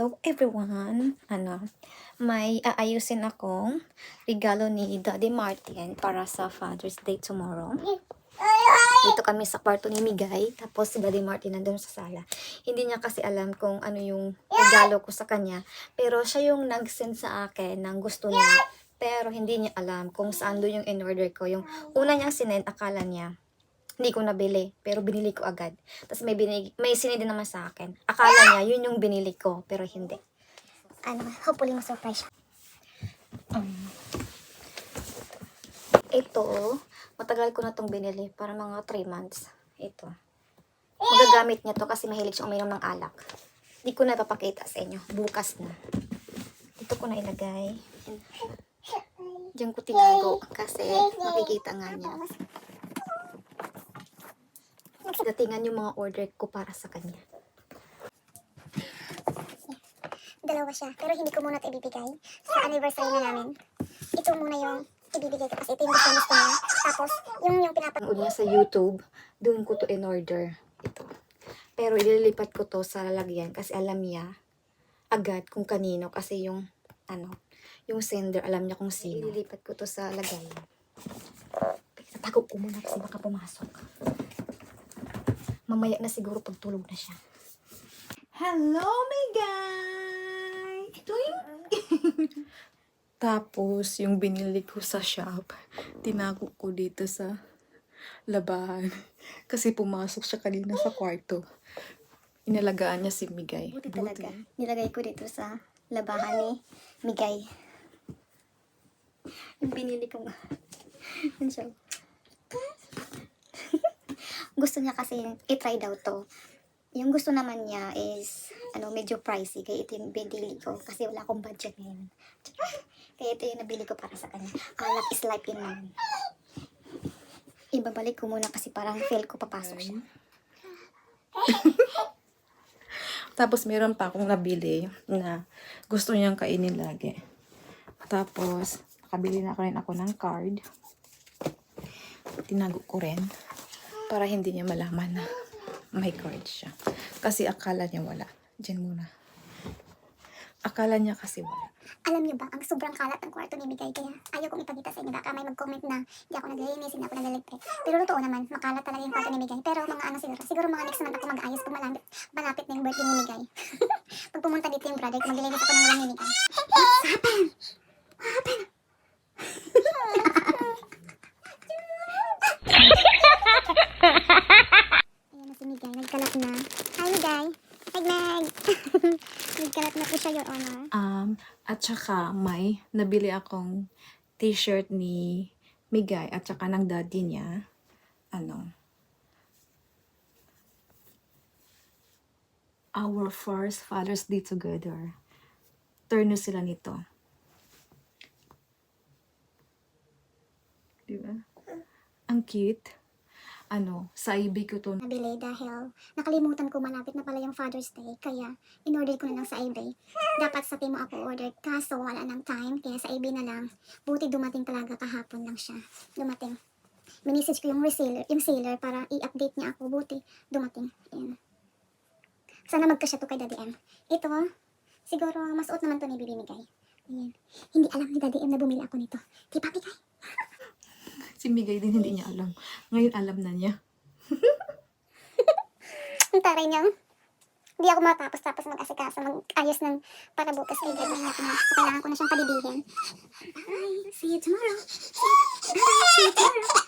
Hello everyone! May aayusin akong regalo ni Daddy Martin para sa Father's Day tomorrow. Dito kami sa kwarto ni Migay, tapos si Daddy Martin nandun sa sala. Hindi niya kasi alam kung ano yung regalo ko sa kanya, pero siya yung nag-send sa akin ng gusto niya, pero hindi niya alam kung saan doon yung in-order ko. Yung una niyang sinend, akala niya hindi ko nabili, pero binili ko agad. Tapos may sinindi naman sa akin. Akala niya, yun yung binili ko, pero hindi. Hopefully ma-surprise siya. Ito, matagal ko na tong binili, para mga 3 months. Ito. Magagamit niya to kasi mahilig siya uminom ng alak. Hindi ko na papakita sa inyo. Bukas na. Dito ko na ilagay. Diyan ko tinago kasi makikita nga niya. Datingan yung mga order ko para sa kanya. Dalawa siya, pero hindi ko muna ito ibibigay. Sa anniversary na namin, ito muna yung ibibigay ko kasi ito yung gusto niya. Tapos, yung Panood niya sa YouTube, doon ko to in-order. Ito. Pero ililipat ko to sa lalagyan kasi alam niya agad kung kanino kasi yung yung sender alam niya kung sino. Ililipat ko to sa lagayan. Tago ko muna kasi baka pumasok. Mamaya na siguro pagtulog na siya. Hello, my guy! Ito yung... Tapos, yung binili ko sa shop, tinago ko dito sa labahan. Kasi pumasok siya kanina sa kwarto. Inalagaan niya si Migay. Buti talaga. Nilagay ko dito sa labahan ni Migay. Yung binili ko nga. Yun siya. Gusto niya kasi i-try daw to. Yung gusto naman niya is medyo pricey. Kaya ito yung binili ko. Kasi wala akong budget ngayon. Kaya ito yung nabili ko para sa kanya. Alak is life yun naman. Ibabalik ko muna kasi parang feel ko papasok siya. Tapos meron pa akong nabili na gusto niyang kainin lagi. Tapos, nakabili na rin ako ng card. Tinago ko rin para hindi niya malaman na may card siya. Kasi akala niya wala. Diyan muna. Akala niya kasi wala. Alam niyo ba, ang sobrang kalat ng kwarto ni Migay. Kaya ayaw kong ipakita sa inyo. Baka may mag-comment na hindi ako naglilinis, hindi ako naglaligpit. Pero totoo naman, makalat talaga yung kwarto ni Migay. Pero mga siguro mga next month ako mag-ayos pag malapit na yung birthday ni Migay. Pag pumunta dito yung brother, maglilinis ako ng room ni Migay. What's happened? What happened? Ayan na si Migay, nagkalat na. Hi Migay! Meg! Nagkalat na po siya, Your Honor. At saka may nabili akong t-shirt ni Migay at saka ng daddy niya. Our first Father's Day together. Turno sila nito. Diba? Ang cute. Sa IB ko to. Nabili dahil nakalimutan ko malapit na pala yung Father's Day. Kaya in-order ko na lang sa eBay. Dapat sa Timo ako order kaso wala ng time. Kaya sa eBay na lang. Buti dumating talaga kahapon lang siya. Dumating. Minisage ko yung seller para i-update niya ako. Buti dumating. Ayan. Sana magkasya to kay Daddy M. Ito, siguro masuot naman to ni Bibi Migay. Ayan. Hindi alam ni Daddy M na bumili ako nito. Di ba, Migay? Si Migay din hindi niya alam. Ngayon alam na niya. Ang taray niya. Hindi ako matapos mag-asikaso, mag-ayos ng para bukas ay gagawin natin na. So, kailangan ko na siyang palibihin. Bye! See you tomorrow! Bye! See you tomorrow!